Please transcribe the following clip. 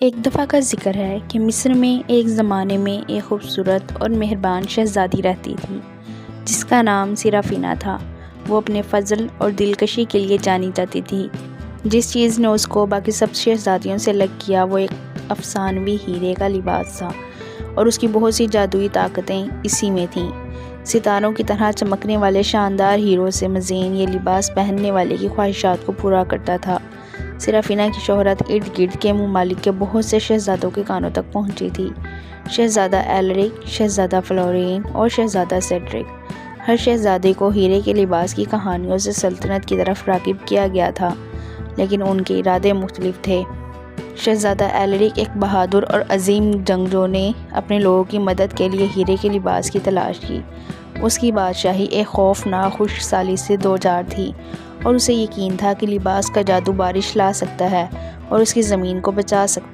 ایک دفعہ کا ذکر ہے کہ مصر میں ایک زمانے میں ایک خوبصورت اور مہربان شہزادی رہتی تھی جس کا نام سیرافینا تھا۔ وہ اپنے فضل اور دلکشی کے لیے جانی جاتی تھی۔ جس چیز نے اس کو باقی سب شہزادیوں سے الگ کیا وہ ایک افسانوی ہیرے کا لباس تھا، اور اس کی بہت سی جادوئی طاقتیں اسی میں تھیں۔ ستاروں کی طرح چمکنے والے شاندار ہیروں سے مزین یہ لباس پہننے والے کی خواہشات کو پورا کرتا تھا۔ سیرافینا کی شہرت ارد گرد کے ممالک کے بہت سے شہزادوں کے کانوں تک پہنچی تھی۔ شہزادہ ایلریک، شہزادہ فلورین اور شہزادہ سیڈرک، ہر شہزادے کو ہیرے کے لباس کی کہانیوں سے سلطنت کی طرف راغب کیا گیا تھا، لیکن ان کے ارادے مختلف تھے۔ شہزادہ ایلریک ایک بہادر اور عظیم جنگجو نے اپنے لوگوں کی مدد کے لیے ہیرے کے لباس کی تلاش کی۔ اس کی بادشاہی ایک خوفناک خشک سالی سے دوچار تھی، اور اسے یقین تھا کہ لباس کا جادو بارش لا سکتا ہے اور اس کی زمین کو بچا سکتا